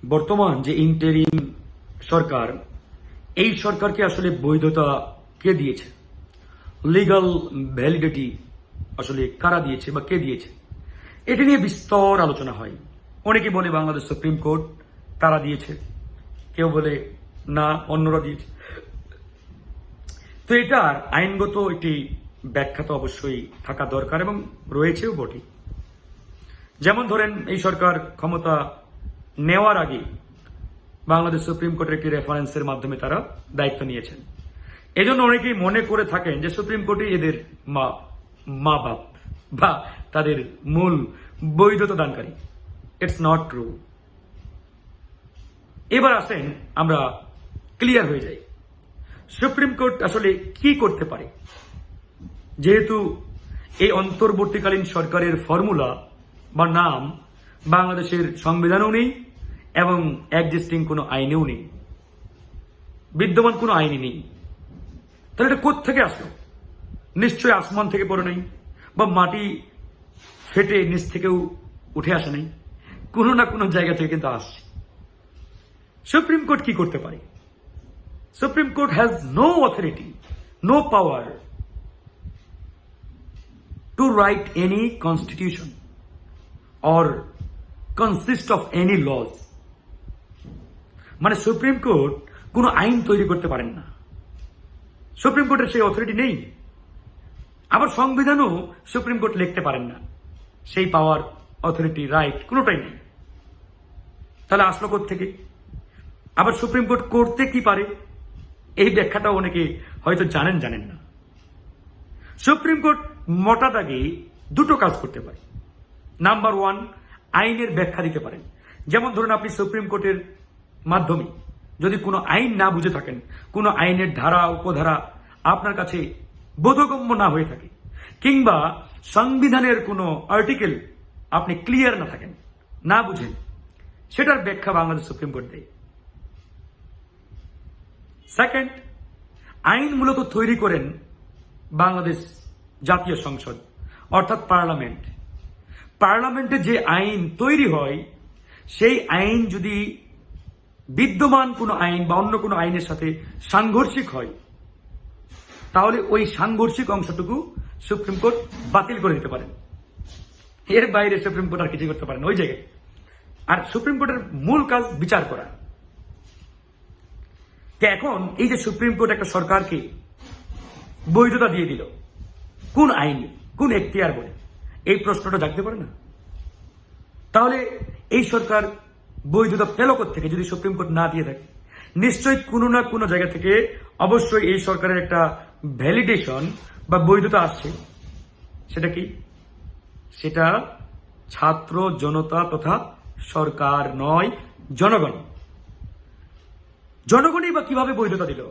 বর্তমান যে ইন্টারিম সরকার, এই সরকারকে আসলে বৈধতা কে দিয়েছে, লিগাল ভ্যালিডিটি আসলে কারা দিয়েছে বা কে দিয়েছে, এটা নিয়ে বিস্তর আলোচনা হয়। অনেকে বলে বাংলাদেশ সুপ্রিম কোর্ট তারা দিয়েছে, কেউ বলে না অন্যরা দিয়েছে। তো এটার আইনগত একটি ব্যাখ্যা তো অবশ্যই থাকা দরকার এবং রয়েছেও বটে। যেমন ধরেন, এই সরকার ক্ষমতা নেওয়ার আগে বাংলাদেশ সুপ্রিম কোর্টের একটি রেফারেন্সের মাধ্যমে তারা দায়িত্ব নিয়েছেন। এজন্য অনেকেই মনে করে থাকেন যে সুপ্রিম কোর্টই এদের মা বাপ বা তাদের মূল বৈধতা দানকারী। It's not true. এবার আসেন আমরা ক্লিয়ার হয়ে যাই, সুপ্রিম কোর্ট আসলে কি করতে পারে। যেহেতু এই অন্তর্বর্তীকালীন সরকারের ফর্মুলা বা নাম বাংলাদেশের সংবিধানেও নেই এবং এক্সিস্টিং কোনো আইনেও নেই, বিদ্যমান কোনো আইনে নেই, তাহলে এটা কোত্থেকে আসলো? নিশ্চয়ই আসমান থেকে পড়ে নাই বা মাটি ফেটে নিচ থেকেও উঠে আসে নাই, কোনো না কোনো জায়গা থেকে কিন্তু আসছে। সুপ্রিম কোর্ট কি করতে পারে? Supreme court has no authority, no power to write any constitution or consist of any laws. মানে সুপ্রিম কোর্ট কোন আইন তৈরি করতে পারেন না, সুপ্রিম কোর্টের সেই অথরিটি নেই। আবার সংবিধানও সুপ্রিম কোর্ট লিখতে পারেন না, সেই পাওয়ার, অথরিটি, রাইট কোনোটাই নেই। তাহলে আসলো থেকে? আবার সুপ্রিম কোর্ট করতে কি পারে, এই ব্যাখ্যাটাও অনেকে হয়তো জানেন না। সুপ্রিম কোর্ট মোটা দাগে দুটো কাজ করতে পারে। নাম্বার ওয়ান, আইনের ব্যাখ্যা দিতে পারেন। যেমন ধরুন, আপনি সুপ্রিম কোর্টের মাধ্যমে যদি কোনো আইন না বুঝে থাকেন, কোনো আইনের ধারা উপধারা আপনার কাছে বোধগম্য না হয়ে থাকে, কিংবা সংবিধানের কোনো আর্টিকেল আপনি ক্লিয়ার না থাকেন, না বুঝেন, সেটার ব্যাখ্যা বাংলাদেশ সুপ্রিম কোর্ট দেয়। সেকেন্ড, আইন মূলত তৈরি করেন বাংলাদেশ জাতীয় সংসদ অর্থাৎ পার্লামেন্ট। পার্লামেন্টে যে আইন তৈরি হয়, সেই আইন যদি বিদ্যমান কোনো আইন বা অন্য কোনো আইনের সাথে সাংঘর্ষিক হয়, তাহলে ওই সাংঘর্ষিক অংশটুকু সুপ্রিম কোর্ট বাতিল করে দিতে পারেন। এর বাইরে সুপ্রিম কোর্ট আর কিছু করতে পারেন ওই জায়গায়। আর সুপ্রিম কোর্টের মূল কাজ বিচার করা। এখন এই যে সুপ্রিম কোর্ট একটা সরকারকে বৈধতা দিয়ে দিল, কোন আইনে, কোন এখতিয়ার বলে, এই প্রশ্নটা জাগতে পারে না? তাহলে এই সরকার বৈধতা পেল থেকে যদি সুপ্রিম কোর্ট না দিয়ে থাকে? নিশ্চয়ই কোনো না কোনো জায়গা থেকে অবশ্যই এই সরকারের একটা ভ্যালিডেশন বা বৈধতা আসছে। সেটা কি? সেটা ছাত্র জনতা তথা সরকার নয়, জনগণ। জনগণই বা কিভাবে বৈধতা দিল?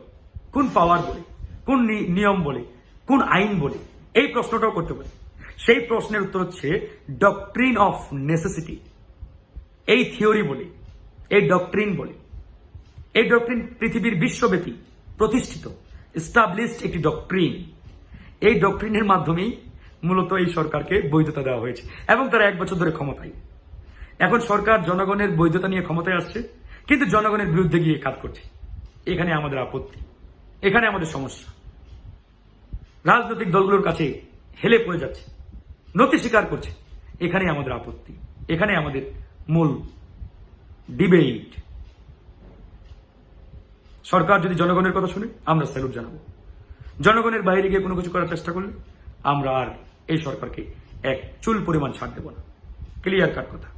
কোন পাওয়ার বলে, কোন নিয়ম বলে, কোন আইন বলে? এই প্রশ্নটাও করতে পারে। সেই প্রশ্নের উত্তর হচ্ছে ডক্ট্রিন অফ নেসেসিটি। এই থিওরি বলে, এই ডক্ট্রিন বলে। এই ডক্ট্রিন পৃথিবীর বিশ্বব্যাপী প্রতিষ্ঠিত, এস্টাবলিশড একটি ডক্ট্রিন। এই ডক্ট্রিনের মাধ্যমেই মূলত এই সরকারকে বৈধতা দেওয়া হয়েছে এবং তারা 1 বছর ধরে ক্ষমতায়। এখন সরকার জনগণের বৈধতা নিয়ে ক্ষমতায় আসছে, কিন্তু জনগণের বিরুদ্ধে গিয়ে কাজ করছে। এখানে আমাদের আপত্তি, এখানে আমাদের সমস্যা। রাজনৈতিক দলগুলোর কাছে হেলে পড়ে যাচ্ছে, নতি স্বীকার করছে। এখানে আমাদের আপত্তি, এখানে আমাদের মূল ডিবেট। সরকার যদি জনগণের কথা শুনে, আমরা স্যালুট জানাবো। জনগণের বাইরে গিয়ে কোনো কিছু করার চেষ্টা করলে আমরা আর এই সরকারকে এক চুল পরিমাণ ছাড় দেব না। ক্লিয়ার কাট কথা।